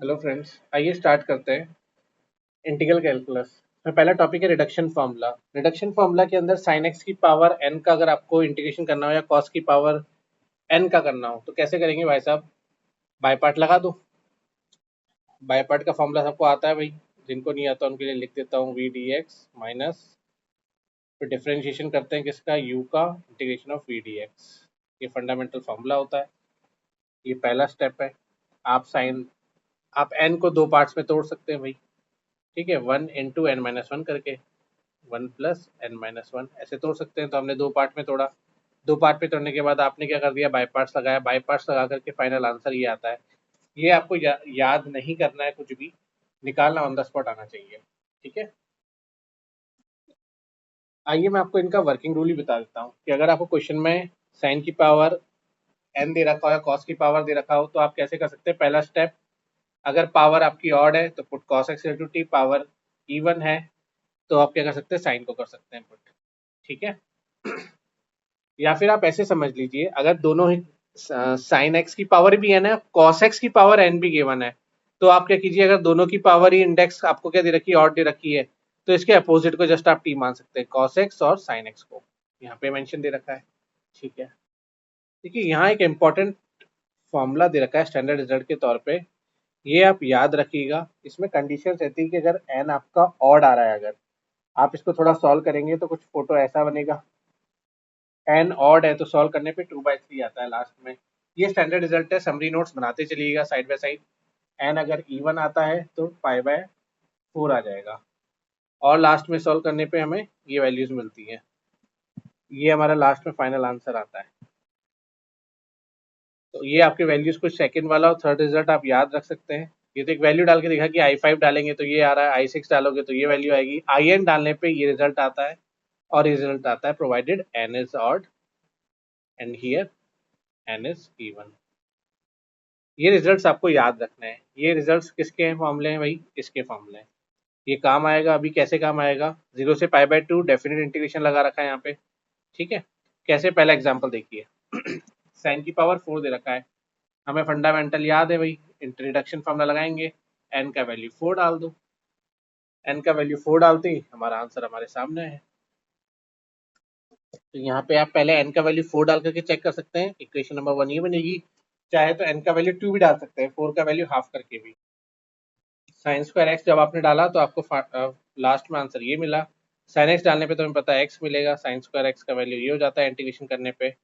Hello friends, आइए start करते हैं इंटीग्रल कैलकुलस में। पहला टॉपिक है रिडक्शन फार्मूला। रिडक्शन फार्मूला के अंदर साइन एक्स की पावर एन का अगर आपको इंटीग्रेशन करना हो या कॉस की पावर एन का करना हो तो कैसे करेंगे भाई साहब? बाय पार्ट लगा दो। बाय पार्ट का फार्मूला सबको आता है भाई, जिनको नहीं आता उनके लिए लिख देता हूँ, वी डी एक्स माइनस, फिर डिफ्रेंशिएशन करते हैं किसका, यू का, integration of v d x. ये फंडामेंटल फार्मूला होता है। ये पहला स्टेप है। आप एन को दो पार्ट्स में तोड़ सकते हैं भाई। ठीक है, one into n minus one करके, one plus n minus one ऐसे तोड़ सकते हैं। तो हमने दो पार्ट में तोड़ा। दो पार्ट में तोड़ने के बाद आपने क्या कर दिया, बाई पार्ट्स लगाया। बाई पार्ट्स लगा करके फाइनल आंसर ये आता है। ये आपको याद नहीं करना है, कुछ भी निकालना ऑन द स्पॉट आना चाहिए। ठीक है, आइए मैं आपको इनका वर्किंग रूल ही बता देता हूँ कि अगर आपको क्वेश्चन में साइन की पावर एन दे रखा हो या कॉस की पावर दे रखा हो तो आप कैसे कर सकते हैं। पहला स्टेप, अगर पावर आपकी ऑड है तो put cos x into T, power even है तो आप क्या कर सकते हैं, साइन को कर सकते हैं पुट। ठीक है, या फिर आप ऐसे समझ लीजिए, अगर दोनों ही साइन एक्स की पावर भी एन है, कॉस एक्स की पावर एन भी गिवन है, तो आप क्या कीजिए, अगर दोनों की पावर ही इंडेक्स आपको क्या दे रखी है, और दे रखी है, तो इसके अपोजिट को जस्ट आप टी मान सकते हैं, कॉस एक्स और साइन एक्स को। यहाँ पे मेंशन दे रखा है। ठीक है, देखिए यहाँ एक इंपॉर्टेंट फॉर्मूला दे रखा है स्टैंडर्ड रिजल्ट के तौर पे। ये आप याद रखिएगा। इसमें कंडीशन रहती है कि अगर एन आपका ऑड आ रहा है, अगर आप इसको थोड़ा सॉल्व करेंगे तो कुछ फोटो ऐसा बनेगा। एन ऑड है तो सॉल्व करने पे 2/3 आता है लास्ट में। ये स्टैंडर्ड रिजल्ट है, समरी नोट्स बनाते चलिएगा साइड बाय साइड। एन अगर इवन आता है तो 5/4 आ जाएगा, और लास्ट में सॉल्व करने पे हमें ये वैल्यूज मिलती हैं। ये हमारा लास्ट में फाइनल आंसर आता है। तो ये आपके वैल्यूज कुछ सेकंड वाला और थर्ड रिजल्ट आप याद रख सकते हैं। ये तो एक वैल्यू डाल के देखा कि i5 डालेंगे तो ये आ रहा है, i6 डालोगे तो ये वैल्यू आएगी, in डालने पे ये रिजल्ट आता है, और रिजल्ट आता है provided n is odd and here n is even. ये रिजल्ट्स आपको याद रखना है। ये रिजल्ट्स किसके हैं, फॉर्मूले हैं भाई, इसके फॉर्मूले हैं। ये काम आएगा। अभी कैसे काम आएगा, 0 से π/2 डेफिनेट इंटीग्रेशन लगा रखा है यहाँ पे। ठीक है, कैसे, पहला एग्जांपल देखिए। साइन की पावर 4 दे रखा है, हमें फंडामेंटल याद है भाई, इंट्रोडक्शन फॉर्मूला लगाएंगे, एन का वैल्यू 4 डाल दो। एन का वैल्यू 4 डालते ही हमारा आंसर हमारे सामने है। तो यहाँ पे आप पहले एन का वैल्यू 4 डाल करके चेक कर सकते हैं, इक्वेशन नंबर 1 ये बनेगी। चाहे तो एन का वैल्यू 2 भी डाल सकते हैं, 4 का वैल्यू हाफ करके भी। साइन स्क्वायर एक्स जब आपने डाला तो आपको लास्ट में आंसर ये मिला। साइन एक्स डालने पे तो हमें पता है एक्स मिलेगा, साइन स्क्वायर एक्स का वैल्यू ये हो जाता है इंटीग्रेशन करने पे।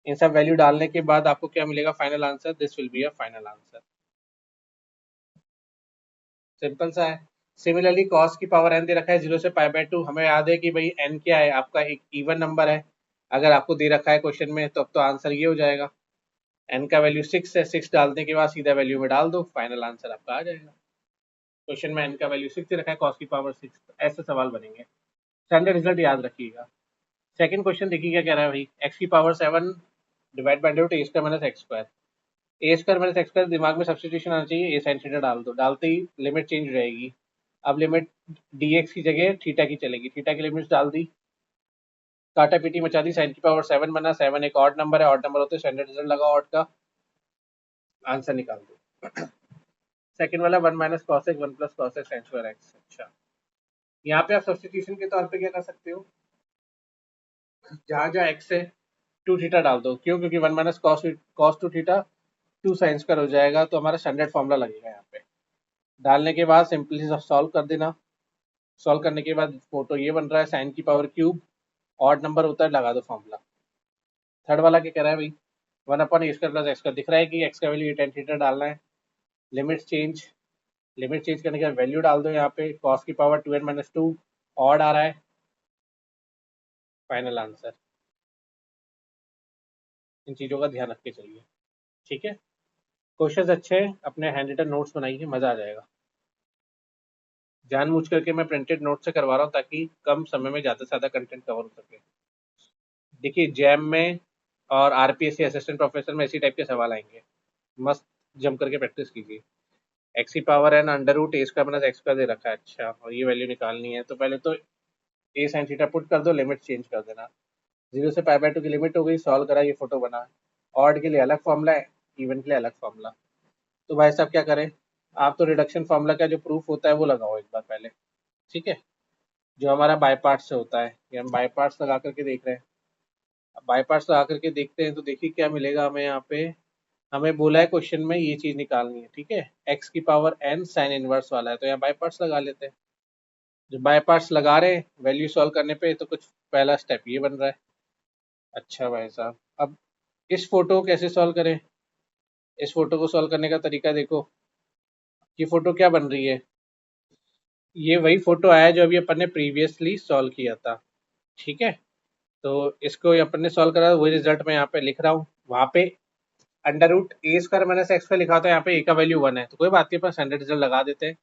इन सब वैल्यू डालने के बाद आपको क्या मिलेगा, final answer, this will be a final answer. Simple सा है। सिमिलरली कॉस की पावर एन दे रखा है 0 से π/2, हमें याद है कि भाई एन क्या है, आपका एक इवन नंबर है। अगर आपको दे रखा है क्वेश्चन में तो अब तो आंसर ये हो जाएगा। एन का वैल्यू 6 है, 6 डालने के बाद सीधा वैल्यू में डाल दो, फाइनल आंसर आपका आ जाएगा। क्वेश्चन में एन का वैल्यू 6 दे रखा है, कॉस की पावर 6, ऐसे सवाल बनेंगे। स्टैंडर्ड रिजल्ट याद रखिएगा। सेकंड क्वेश्चन देखिए क्या कह रहा है भाई, एक्स की power 7 divide by root a square minus x square. A square minus x square दिमाग में सब्सटीट्यूशन आना चाहिए, ए साइन थीटा डाल दो, डालते ही लिमिट चेंज हो जाएगी। अब लिमिट dx की जगह थीटा की चलेगी, थीटा की लिमिट्स डाल दी, काटा पीटी मचा दी, साइन की पावर 7 बना, 7 एक ऑड नंबर है, ऑड नंबर होते स्टैंडर्ड रिजल्ट लगा ऑड का, आंसर निकाल दो। सेकंड वाला 1 minus cos x 1 plus cos x sine square x. अच्छा, यहाँ पे आप सब्सटीट्यूशन के तौर पे क्या कर सकते हो, जहाँ जहाँ एक्स है 2 थीटा डाल दो। क्यों, क्योंकि 1 minus cos 2 theta 2 sine square हो जाएगा, तो हमारा स्टैंडर्ड फॉर्मूला लगेगा यहाँ पे। डालने के बाद सिंपली सॉल्व कर देना। सॉल्व करने के बाद फोटो ये बन रहा है, साइन की पावर क्यूब, ऑड नंबर होता है, लगा दो फॉर्मूला। थर्ड वाला क्या कह रहा है भाई, 1/a² प्लस एक्स का, दिख रहा है कि एक्स का वैल्यू tan थीटा डालना है। लिमिट चेंज करने के बाद वैल्यू डाल दो यहाँ पे, कॉस की पावर 2n-2 ऑड आ रहा है, फाइनल आंसर। इन चीज़ों का ध्यान रख के चलिए। ठीक है, क्वेश्चंस अच्छे हैं, अपने हैंड रिटन नोट्स बनाइए, मज़ा आ जाएगा। जानबूझ करके मैं प्रिंटेड नोट से करवा रहा हूँ ताकि कम समय में ज़्यादा से ज़्यादा कंटेंट कवर हो सके। देखिए जैम में और आरपीएससी असिस्टेंट प्रोफेसर में इसी टाइप के सवाल आएंगे, मस्त जम करके प्रैक्टिस कीजिए। एक्स की power N under root a square minus x square दे रखा है, अच्छा, और ये वैल्यू निकालनी है, तो पहले तो ए साइन थीटा पुट कर दो, लिमिट चेंज कर देना। 0 से π/2 की लिमिट हो गई, सॉल्व करा, ये फोटो बना। ऑड के लिए अलग फॉर्मूला है, इवन के लिए अलग फॉर्मूला। तो भाई साहब क्या करें, आप तो रिडक्शन फार्मूला का जो प्रूफ होता है वो लगाओ एक बार पहले, ठीक है, जो हमारा बाय पार्ट्स से होता है। ये हम बाय पार्ट्स लगा करके देख रहे हैं। अब बाय पार्ट्स लगा करके देखते हैं तो देखिए क्या मिलेगा हमें यहाँ पे। हमें बोला है क्वेश्चन में ये चीज निकालनी है, ठीक है, एक्स की पावर एन साइन इनवर्स वाला है, तो यहाँ बाय पार्ट्स लगा लेते हैं। जब बाय पार्ट्स लगा रहे हैं वैल्यू सॉल्व करने पे तो कुछ पहला स्टेप ये बन रहा है। अच्छा भाई साहब, अब इस फोटो को कैसे सॉल्व करें? इस फोटो को सॉल्व करने का तरीका देखो। ये फोटो क्या बन रही है? ये वही फोटो आया जो अभी अपन ने प्रीवियसली सॉल्व किया था, ठीक है। तो इसको अपन ने सॉल्व करा, वही रिजल्ट मैं यहाँ पे लिख रहा हूँ। वहाँ पे under root a square minus x square लिखा था, यहाँ पे ए का वैल्यू 1 है, तो कोई बात नहीं, अपन स्टैंडर्ड रिजल्ट लगा देते हैं।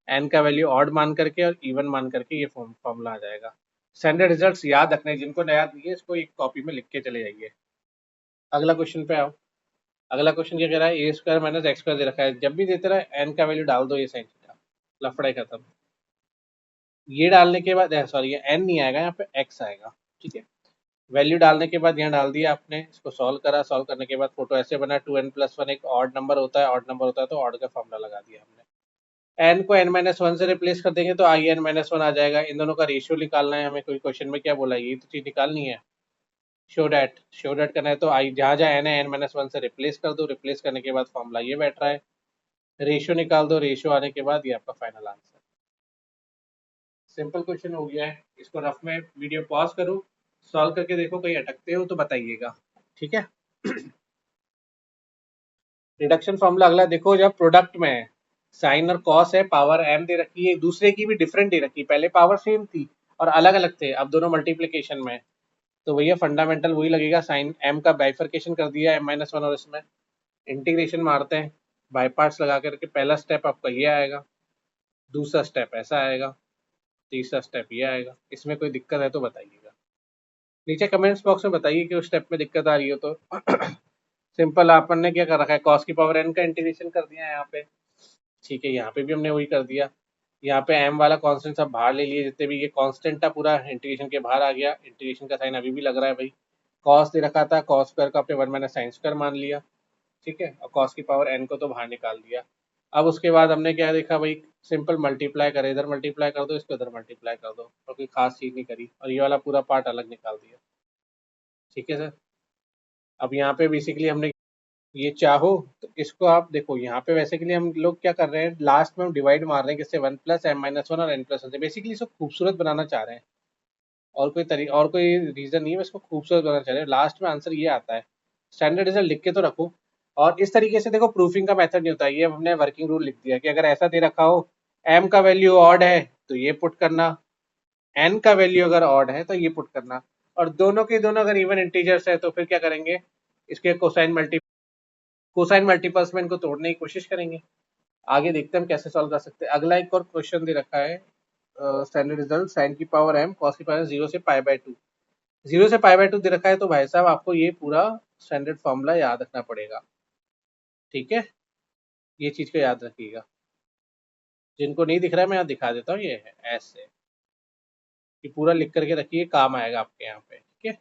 एन का वैल्यू ऑड मान करके और इवन मान करके ये फॉर्मूला आ जाएगा। स्टैंडर्ड रिजल्ट्स याद रखने, जिनको नया दिए इसको एक कॉपी में लिख के चले जाइए। अगला क्वेश्चन पे आओ। अगला क्वेश्चन क्या कह रहा है? ए स्क्वायर माइनस एक्स स्क्वायर दे रखा है, जब भी देते रहे एन का वैल्यू डाल दो, ये साइन थीटा, लफड़ा खत्म। ये डालने के बाद सॉरी ये एन नहीं आएगा, यहाँ पे एक्स आएगा, ठीक है। वैल्यू डालने के बाद यहाँ डाल दिया आपने, इसको सॉल्व करा, सॉल्व करने के बाद फोटो ऐसे बना, 2n+1 एक ऑड नंबर होता है, ऑड नंबर होता है तो ऑड का फॉर्मूला लगा दिया हमने। एन को n-1 से रिप्लेस कर देंगे तो आई n-1 आ जाएगा। इन दोनों का रेशियो निकालना है हमें, कोई क्वेश्चन में क्या बोला है, ये तो चीज निकालनी है। शो डैट करना है तो आई जहाँ जहाँ एन है n-1 से रिप्लेस कर दो, रिप्लेस करने के बाद फॉर्मूला ये बैठ रहा है। रेशियो निकाल दो, रेशियो आने के बाद ये आपका फाइनल आंसर। सिंपल क्वेश्चन हो गया है। इसको रफ में वीडियो पॉज करो, सॉल्व करके देखो, कहीं अटकते हो तो बताइएगा, ठीक है। रिडक्शन फॉर्मूला अगला देखो, जब प्रोडक्ट में है, साइन और कॉस है, पावर एम दे रखी है, दूसरे की भी डिफरेंट दे रखी है, पहले पावर सेम थी और अलग अलग थे, अब दोनों मल्टीप्लीकेशन में है, तो भैया फंडामेंटल वही लगेगा। साइन एम का बाइफर्केशन कर दिया m-1 और इसमें इंटीग्रेशन मारते हैं, बाई पार्ट्स लगा करके पहला स्टेप आपका ये आएगा, दूसरा स्टेप ऐसा आएगा, तीसरा स्टेप ये आएगा। इसमें कोई दिक्कत है तो बताइएगा, नीचे कमेंट्स बॉक्स में बताइए कि उस स्टेप में दिक्कत आ रही हो तो। सिंपल अपन ने क्या कर रखा है, कॉस की पावर एन का इंटीग्रेशन कर दिया है यहाँ पे, ठीक है, यहाँ पे भी हमने वही कर दिया। यहाँ पे एम वाला कांस्टेंट सब बाहर ले लिए, जितने भी ये कांस्टेंट था पूरा इंटीग्रेशन के बाहर आ गया। इंटीग्रेशन का साइन अभी भी लग रहा है भाई, कॉस दे रखा था, कॉस स्क्वायर का आपने 1 - साइन स्क्वायर मान लिया, ठीक है, और कॉस की पावर एन को तो बाहर निकाल दिया। अब उसके बाद हमने क्या देखा भाई, सिंपल मल्टीप्लाई करे, इधर मल्टीप्लाई कर दो, इसको इधर मल्टीप्लाई कर दो, और कोई खास चीज नहीं करी, और ये वाला पूरा पार्ट अलग निकाल दिया, ठीक है सर। अब यहाँ पे बेसिकली हमने ये चाहो तो इसको आप देखो, यहाँ पे वैसे के लिए हम लोग क्या कर रहे हैं, लास्ट में हम डिवाइड मार रहे हैं किससे, 1 + m-1 और n+1 से, बेसिकली इसको खूबसूरत बनाना चाह रहे हैं, और कोई रीजन नहीं है, बस इसको खूबसूरत बनाना चाह रहे हैं। लास्ट में आंसर ये आता है, स्टैंडर्ड रिजल्ट लिख के तो रखो। और इस तरीके से देखो, प्रूफिंग का मेथड नहीं होता, ये हमने वर्किंग रूल लिख दिया कि अगर ऐसा दे रखा हो, m का वैल्यू ऑड है तो ये पुट करना, n का वैल्यू अगर ऑड है तो ये पुट करना, और दोनों के दोनों अगर इवन इंटीजर्स है तो फिर क्या करेंगे, इसके कोसाइन मल्टीपल्स में इनको तोड़ने की कोशिश करेंगे। आगे देखते हैं हम कैसे सॉल्व कर सकते हैं। अगला एक और क्वेश्चन दे रखा है, स्टैंडर्ड रिजल्ट साइन की पावर m कॉस की पावर 0 से π/2, 0 से π/2 दे रखा है, तो भाई साहब आपको ये पूरा स्टैंडर्ड फॉर्मूला याद रखना पड़ेगा, ठीक है, ये चीज को याद रखिएगा। जिनको नहीं दिख रहा है मैं यहाँ दिखा देता हूँ, ये है ऐसे, ये पूरा लिख करके रखिए, काम आएगा आपके यहाँ पे, ठीक है।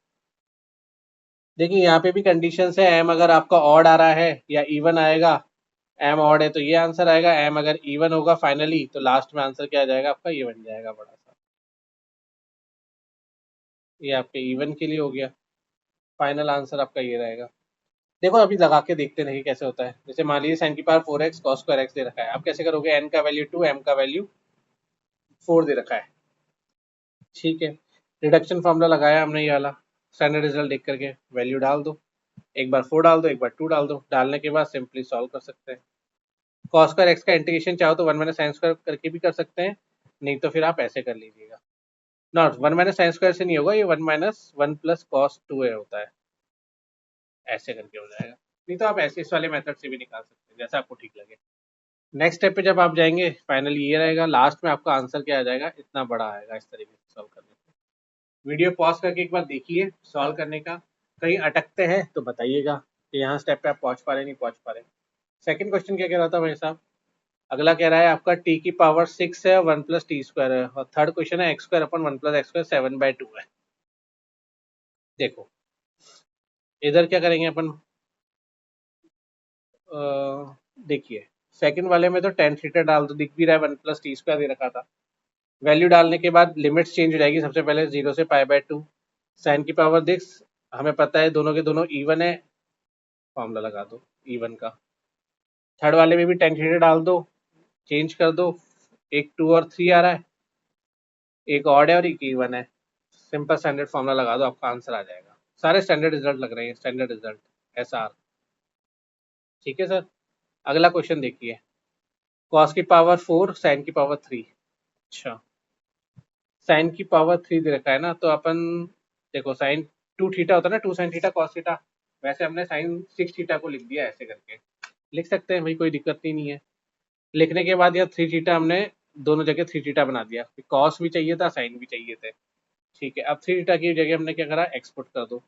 देखिए यहाँ पे भी कंडीशन है, एम अगर आपका ऑड आ रहा है या इवन आएगा, एम ऑड है तो ये आंसर आएगा, एम अगर इवन होगा फाइनली तो लास्ट में आंसर क्या आ जाएगा आपका, ये बन जाएगा बड़ा सा, ये आपके इवन के लिए हो गया, फाइनल आंसर आपका ये रहेगा। देखो अभी लगा के देखते नहीं कैसे होता है। जैसे मान लीजिए साइन की power 4x cos square x दे रखा है, आप कैसे करोगे, एन का वैल्यू 2, एम का वैल्यू 4 दे रखा है, ठीक है। रिडक्शन फॉर्मूला लगाया हमने ये वाला, स्टैंडर्ड रिजल्ट देख करके वैल्यू डाल दो, एक बार 4 डाल दो, एक बार 2 डाल दो, डालने के बाद सिंपली सॉल्व कर सकते हैं। कॉस स्क्वायर एक्स का इंटीग्रेशन चाहो तो 1 - साइन स्क्वायर करके भी कर सकते हैं, नहीं तो फिर आप ऐसे कर लीजिएगा। नॉट 1 - साइन स्क्वायर से नहीं होगा, ये 1 - 1 + cos 2a होता है, ऐसे करके हो जाएगा। नहीं तो आप ऐसे इस वाले मेथड से भी निकाल सकते हैं, जैसा आपको ठीक लगे। नेक्स्ट स्टेप पे जब आप जाएंगे फाइनली ये रहेगा, लास्ट में आपका आंसर क्या आ जाएगा, इतना बड़ा आएगा, इस तरीके से सॉल्व करने से। वीडियो पॉज करके एक बार देखिए सॉल्व करने का, कहीं अटकते हैं तो बताइएगा कि यहाँ स्टेप पे आप पहुंच पा रहे नहीं पहुंच पा रहे। सेकंड क्वेश्चन क्या कह रहा था भाई साहब, अगला कह रहा है आपका t की पावर 6 है, 1 + t² है, और थर्ड क्वेश्चन है x² + x² 7/2 है। देखो इधर क्या करेंगे अपन, देखिए सेकंड वाले में तो टेन थीटा डाल दो, दिख भी रहा है 1+t² दे रखा था। वैल्यू डालने के बाद लिमिट्स चेंज हो जाएगी, सबसे पहले 0 से π/2। साइन की पावर दिक्स हमें पता है दोनों के दोनों इवन है, फॉर्मूला लगा दो इवन का। थर्ड वाले में भी टेन थीटा डाल दो, चेंज कर दो, एक 2 और 3 आ रहा है, एक ऑड है और एक इवन है, सिंपल स्टैंडर्ड फॉर्मूला लगा दो, आपका आंसर आ जाएगा। सारे स्टैंडर्ड रिजल्ट लग रहे हैं, स्टैंडर्ड रिजल्ट SR। ठीक है सर, अगला क्वेश्चन देखिए। कॉस की पावर 4 साइन की पावर 3। अच्छा, साइन की पावर 3 दे रखा है ना, तो अपन देखो साइन 2 थीटा होता है ना, 2 साइन थीटा कॉस थीटा, वैसे हमने साइन 6 थीटा को लिख दिया, ऐसे करके लिख सकते हैं भाई, कोई दिक्कत ही नहीं है। लिखने के बाद यहाँ 3 थीटा हमने दोनों जगह 3 थीटा बना दिया, कॉस भी चाहिए था साइन भी चाहिए थे। ठीक है, अब 3 थीटा की जगह हमने क्या करा, एक्सपोर्ट कर दो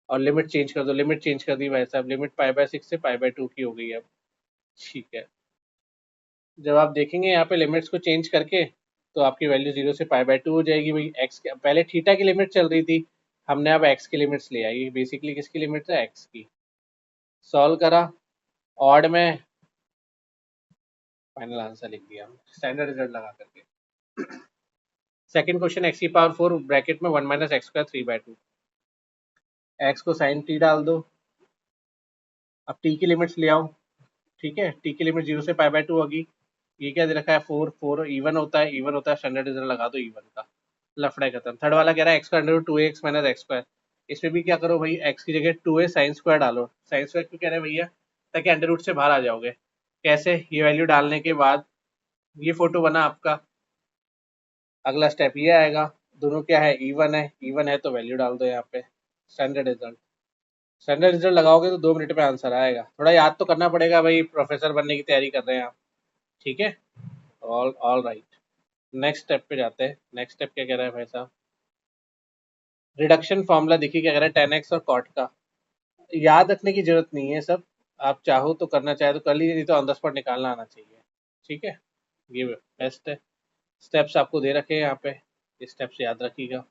और लिमिट चेंज कर दो। लिमिट चेंज कर दी भाई साहब, लिमिट π/6 से π/2 की हो गई अब। ठीक है, जब आप देखेंगे यहाँ पे लिमिट्स को चेंज करके, तो आपकी वैल्यू 0 से π/2 हो जाएगी भाई। एक्स के पहले थीटा की लिमिट चल रही थी, हमने अब एक्स की लिमिट्स ले आई, बेसिकली किसकी लिमिट है, एक्स की। सॉल्व करा, ऑड में फाइनल आंसर लिख दिया स्टैंडर्ड रिजल्ट लगा करके। सेकंड क्वेश्चन, एक्स की पावर 4 ब्रैकेट में 1 - x² 3/2। एक्स को साइन टी डाल दो, अब टी की लिमिट्स ले आओ। ठीक है, टी की लिमिट 0 से π/2 होगी। ये क्या दे रखा है, 4 4 इवन होता है, इवन होता है, स्टैंडर्ड रिजल्ट लगा दो इवन का, लफड़ा खत्म। थर्ड वाला कह रहा है एक्स का अंडर 2x - x²। इसमें भी क्या करो भाई, एक्स की जगह 2a साइन स्क्वायर डालो। साइन स्क्वायर क्यों कह रहे हैं भैया, ताकि अंडर रूट से बाहर आ जाओगे। कैसे, ये वैल्यू डालने के बाद ये फोटो बना आपका। अगला स्टेप ये आएगा, दोनों क्या है, इवन है तो वैल्यू डाल दो यहाँ पे, स्टैंडर्ड रिजल्ट। स्टैंडर्ड रिजल्ट लगाओगे तो 2 मिनट में आंसर आएगा। थोड़ा याद तो करना पड़ेगा भाई, प्रोफेसर बनने की तैयारी कर रहे हैं आप। ठीक है, ऑल राइट। नेक्स्ट स्टेप पे जाते हैं। नेक्स्ट स्टेप क्या कह रहा है भाई साहब, रिडक्शन फॉर्मूला देखिए क्या कह रहा है, 10x और कॉट का। याद रखने की जरूरत नहीं है सब, आप चाहो तो करना चाहे तो कर लीजिए, नहीं तो ऑन द स्पॉट निकालना आना चाहिए। ठीक है, ये बेस्ट है। स्टेप्स आपको दे रखे हैं यहाँ पे, ये स्टेप्स याद रखिएगा।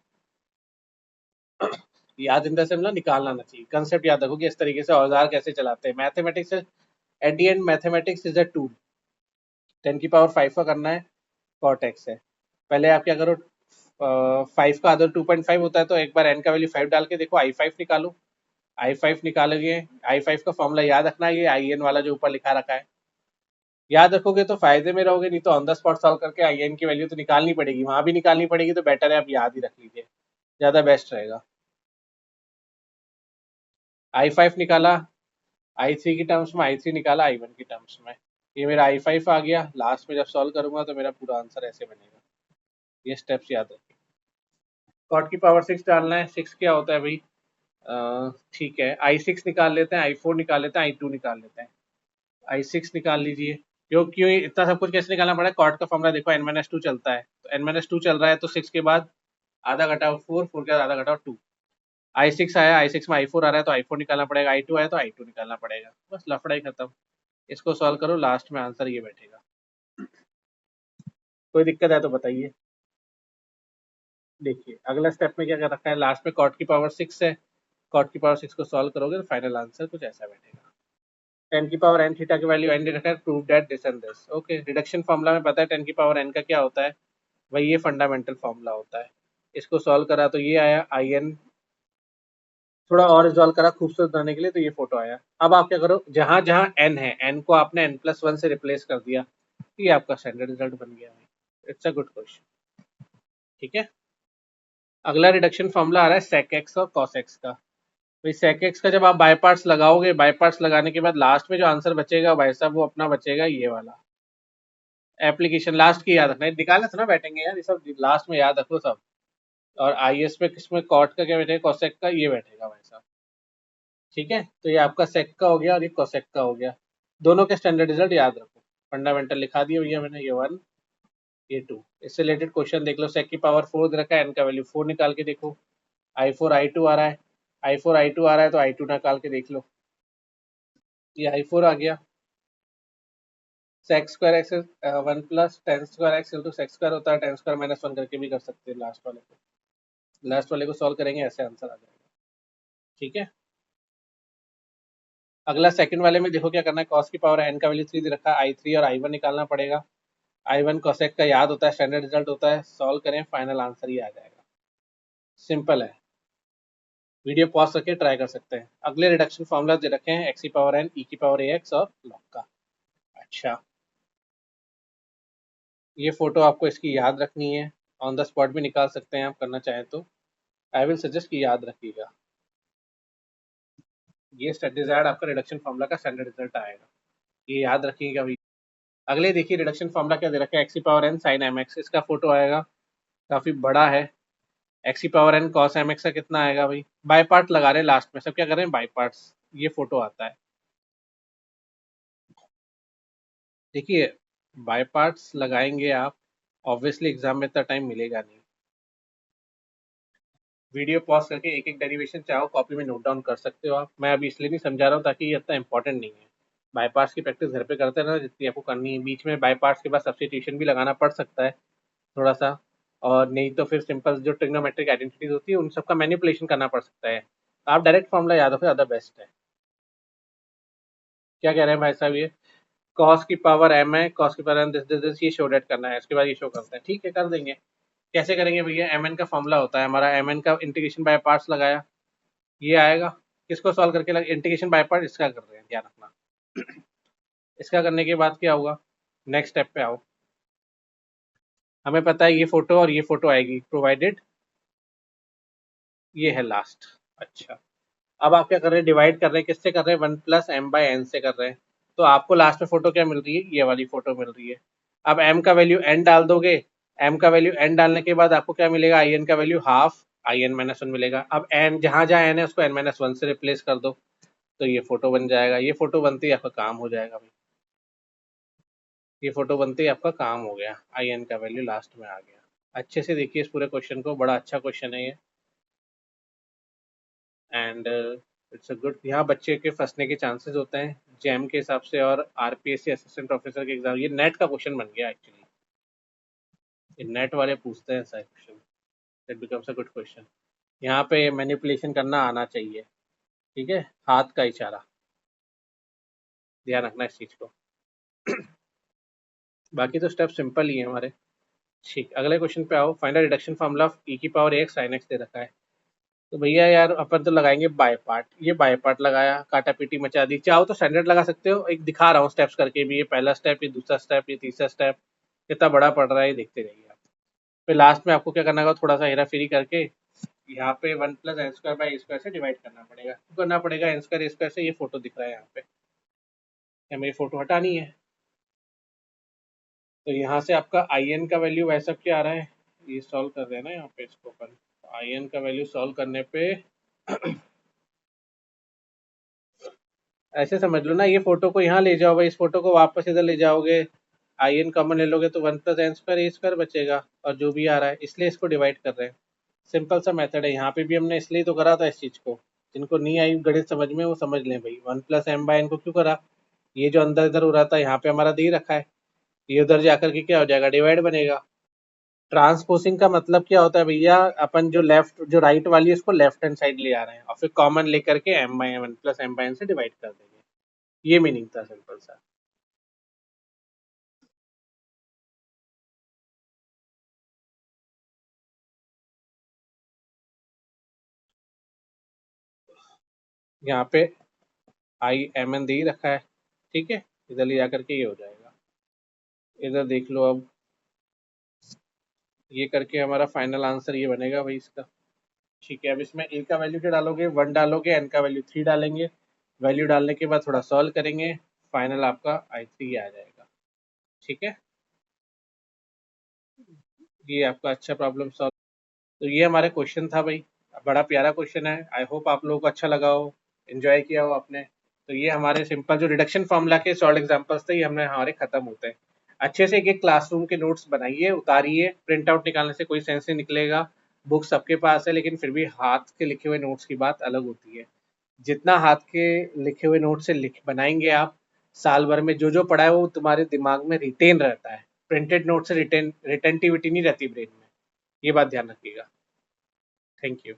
याद इन द सेंस ना, निकालना आना चाहिए, कंसेप्ट याद रखो कि इस तरीके से औजार कैसे चलाते हैं। Mathematics at the and, mathematics is a tool. 10 की पावर 5 का करना है, कॉट एक्स है। पहले आप क्या करो, 5 का अदर 2.5 होता है, तो एक बार n का वैल्यू 5 डाल के देखो, i5 निकालो। i5 निकालोगे, i5 का फॉर्मूला याद रखना है, ये in वाला जो ऊपर लिखा रखा है, याद रखोगे तो फायदे में रहोगे, नहीं तो ऑन द स्पॉट सॉल्व करके in की वैल्यू तो निकालनी पड़ेगी, वहां भी निकालनी पड़ेगी, तो बेटर है आप याद ही रख लीजिए, ज्यादा बेस्ट रहेगा। i5 निकाला, i3 की टर्म्स में, i3 निकाला i1 की टर्म्स में, ये मेरा i5 आ गया। लास्ट में जब सॉल्व करूंगा तो मेरा पूरा आंसर ऐसे बनेगा। ये स्टेप्स याद रखिए। कॉट की पावर 6 डालना है, 6 क्या होता है भाई, ठीक है, i6 निकाल लेते हैं, i4 निकाल लेते हैं, i2 निकाल लेते हैं। i6 निकाल लीजिए, क्यों इतना सब कुछ कैसे निकालना पड़ा है, कॉट का फॉर्मूला देखो, n-2 चलता है, तो n-2 चल रहा है, तो 6 के बाद आधा घटाओ 4, 4 के बाद आधा घटाओ 2। i6 आया, i6 में i4 आ रहा है, तो i4 निकालना पड़ेगा, i2 आया तो i2 निकालना पड़ेगा, बस लफड़ा ही खत्म। इसको सॉल्व करो, लास्ट में आंसर ये बैठेगा। कोई दिक्कत है तो बताइए। देखिए अगला स्टेप में क्या कर रखा है, लास्ट में कॉट की पावर 6 है, कॉट की पावर 6 को सॉल्व करोगे तो फाइनल आंसर कुछ ऐसा बैठेगा। 10 की पावर n थीटा की वैल्यू n दे रखा है, prove that this and this. Okay, reduction formula में पता है 10 की पावर n का क्या होता है, वही ये फंडामेंटल फार्मूला होता है। इसको सॉल्व करा तो ये आया in, थोड़ा और रिजॉल्व करा खूबसूरत बनाने के लिए, तो ये फोटो आया। अब आप क्या करो, जहां जहां n है, n को आपने n+1 से रिप्लेस कर दिया, ये आपका स्टैंडर्ड रिजल्ट बन गया। It's a good question. ठीक है, अगला रिडक्शन फॉर्मूला आ रहा है sec x और cos x का। भाई sec x का जब आप बाय पार्ट्स लगाओगे, बाय पार्ट्स लगाने के बाद लास्ट में जो आंसर बचेगा भाई साहब, वो अपना बचेगा ये वाला। एप्लीकेशन लास्ट की याद रखना है, निकालना था ना बैठेंगे यार, ये सब लास्ट में याद रखो सब। और IS में किसमें कॉट का क्या बैठेगा, कोसेक का ये बैठेगा भाई साहब। ठीक है, तो ये आपका सेक का हो गया और ये कोसेक का हो गया। दोनों के स्टैंडर्ड रिजल्ट याद रखो, फंडामेंटल लिखा दिया भैया मैंने, ये 1 ये 2। इससे रिलेटेड क्वेश्चन देख लो, सेक की पावर 4 दे रखा है, एन का वैल्यू 4 निकाल के देखो, i4 i2 आ रहा है, i4 i2 आ रहा है, तो i2 निकाल के देख लो, ये i4 आ गया। Sex square x 1 + tan² x into sex square होता है, tan² - 1 करके भी कर सकते हैं। लास्ट वाले को सॉल्व करेंगे, ऐसे आंसर आ जाएगा। ठीक है, अगला सेकंड वाले में देखो क्या करना है, कॉस की पावर एन का वैल्यू 3 दे रखा है, I3 और I1 निकालना पड़ेगा। I1 कोसेक का याद होता है, स्टैंडर्ड रिजल्ट होता है, सॉल्व करें, फाइनल आंसर ही आ जाएगा। सिंपल है, वीडियो पॉज करके ट्राई कर सकते हैं। अगले रिडक्शन फॉर्मूला दे रखे हैं एक्स की पावर एन, ई की पावर ए एक्स और लॉग का। अच्छा, ये फोटो आपको इसकी याद रखनी है, ऑन द स्पॉट भी निकाल सकते हैं आप करना चाहें तो। आई विल सजेस्ट कि याद रखिएगा। ये डिजायर्ड आपका रिडक्शन फॉर्मूला का स्टैंडर्ड रिजल्ट आएगा, ये याद रखिएगा भाई। अगले देखिए रिडक्शन फॉर्मूला क्या दे रखा है, एक्स की power n sine m x, इसका फोटो आएगा, काफी बड़ा है। एक्स की power n cos m x का कितना आएगा भाई, बाय पार्ट लगा रहे हैं लास्ट में, सब क्या कर रहे हैं बाय पार्ट्स। ये फोटो आता है, देखिए बाय पार्ट्स लगाएंगे आप, ऑब्वियसली एग्जाम में इतना टाइम मिलेगा नहीं। वीडियो पॉज करके एक एक डेरिवेशन चाहो कॉपी में नोट डाउन कर सकते हो आप, मैं अभी इसलिए नहीं समझा रहा हूँ ताकि ये इतना इंपॉर्टेंट नहीं है। बाईपास की प्रैक्टिस घर पे करते रहना जितनी आपको करनी है, बीच में बाईपास के बाद सब्स्टिट्यूशन भी लगाना पड़ सकता है थोड़ा सा, और नहीं तो फिर सिंपल जो ट्रिग्नोमेट्रिक आइडेंटिटीज होती है उन सबका मैनिपुलेशन करना पड़ सकता है। आप डायरेक्ट फॉर्मूला याद रखो, ज़्यादा बेस्ट है। क्या कह रहे हैं भाई साहब, ये कॉस की पावर एम है, कॉस की power m this this this, ये शो डेट करना है, इसके बाद ये शो करते हैं, ठीक है कर देंगे। कैसे करेंगे भैया, एम एन का फॉर्मूला होता है हमारा, एम एन का इंटीग्रेशन बाय पार्ट्स लगाया, ये आएगा। किसको सॉल्व करके इंटीग्रेशन बाय पार्ट इसका कर रहे हैं, ध्यान रखना। इसका करने के बाद क्या होगा, नेक्स्ट स्टेप पे आओ। हमें पता है ये फोटो और ये फोटो आएगी, प्रोवाइडेड ये है लास्ट। अच्छा, अब आप क्या कर रहे हैं, डिवाइड कर रहे हैं, किससे कर रहे हैं, 1+m/n से कर रहे हैं। तो आपको लास्ट में फोटो क्या मिल रही है, ये वाली फोटो मिल रही है। अब m का वैल्यू n डाल दोगे, m का वैल्यू n डालने के बाद आपको क्या मिलेगा, in का वैल्यू हाफ in-1 मिलेगा। अब n जहाँ जहाँ n है उसको n-1 से रिप्लेस कर दो, तो ये फोटो बन जाएगा। ये फोटो बनते ही आपका काम हो जाएगा भाई, ये फोटो बनते ही आपका काम हो गया, in का वैल्यू लास्ट में आ गया। अच्छे से देखिए इस पूरे क्वेश्चन को, बड़ा अच्छा क्वेश्चन है ये, एंड इट्स अ गुड। यहाँ बच्चे के फंसने के चांसेस होते हैं जैम के हिसाब से, और आरपीएससी असिस्टेंट प्रोफेसर के एग्जाम, ये नेट का क्वेश्चन बन गया एक्चुअली, ये नेट वाले पूछते हैं ऐसा question, it becomes a good question. यहाँ पे मैनिपुलेशन करना आना चाहिए, ठीक है, हाथ का इशारा, ध्यान रखना इस चीज को। बाकी तो स्टेप सिंपल ही है हमारे। ठीक, अगले क्वेश्चन पे आओ, फाइंड रिडक्शन फॉर्मूला ऑफ ई की पावर एक्स साइन एक्स दे रखा है। तो भैया यार अपन तो लगाएंगे बाय पार्ट, ये बाय पार्ट लगाया, काटा पीटी मचा दी, चाहो तो स्टैंडर्ड लगा सकते हो, एक दिखा रहा हूँ स्टेप्स करके भी, ये पहला स्टेप, ये दूसरा स्टेप, ये तीसरा स्टेप, कितना बड़ा पड़ रहा है ये देखते रहिए आप। फिर लास्ट में आपको क्या करना होगा, थोड़ा सा हेरा फेरी करके यहाँ पे 1+n² से डिवाइड करना पड़ेगा, क्यों करना पड़ेगा, n² से, ये फोटो दिख रहा है यहाँ पे, हमें ये फोटो हटानी है। तो यहाँ से आपका आई एन का वैल्यू वैसा क्या आ रहा है, ये सॉल्व कर रहे हैं ना यहाँ पे इसको अपन, आई एन का वैल्यू सॉल्व करने पे ऐसे समझ लो ना, ये फोटो को यहाँ ले जाओ भाई, इस फोटो को वापस इधर ले जाओगे, आई एन कॉमन ले लोगे तो 1+n² बचेगा, और जो भी आ रहा है, इसलिए इसको डिवाइड कर रहे हैं। सिंपल सा मेथड है, यहाँ पे भी हमने इसलिए तो करा था इस चीज को, जिनको नहीं आई गणित समझ में वो समझ लें भाई, 1+m/n को क्यों करा, ये जो अंदर इधर हो रहा था यहाँ पे हमारा दे रखा है, ये उधर जाकर के क्या हो जाएगा, डिवाइड बनेगा। ट्रांसपोजिंग का मतलब क्या होता है भैया, अपन जो लेफ्ट जो राइट वाली है उसको लेफ्ट हैंड साइड ले आ रहे हैं, और फिर कॉमन लेकर के m/1+m/n से डिवाइड कर देंगे, ये मीनिंग था सिंपल सा। यहाँ पे IMN दे ही रखा है, ठीक है, इधर ले जाकर के ये हो जाएगा, इधर देख लो अब, ये करके हमारा फाइनल आंसर ये बनेगा भाई इसका। ठीक है, अब इसमें ए का वैल्यू क्या डालोगे, 1 डालोगे, एन का वैल्यू 3 डालेंगे, वैल्यू डालने के बाद थोड़ा सॉल्व करेंगे, फाइनल आपका I3 आ जाएगा। ठीक है, ये आपका अच्छा प्रॉब्लम सॉल्व। तो ये हमारे क्वेश्चन था भाई, बड़ा प्यारा क्वेश्चन है, आई होप आप लोगों को अच्छा लगा हो, एंजॉय किया हो आपने। तो ये हमारे सिंपल जो रिडक्शन फॉर्मूला के सॉल्व एग्जांपल्स थे, ये हमने हमारे खत्म होते हैं। अच्छे से एक एक क्लासरूम के नोट्स बनाइए, उतारिए, प्रिंट आउट निकालने से कोई सेंस नहीं निकलेगा, बुक सबके पास है, लेकिन फिर भी हाथ के लिखे हुए नोट्स की बात अलग होती है। जितना हाथ के लिखे हुए नोट से लिख बनाएंगे आप, साल भर में जो जो पढ़ा है वो तुम्हारे दिमाग में रिटेन रहता है, प्रिंटेड नोट से रिटेंटिविटी नहीं रहती ब्रेन में, ये बात ध्यान रखिएगा। Thank you.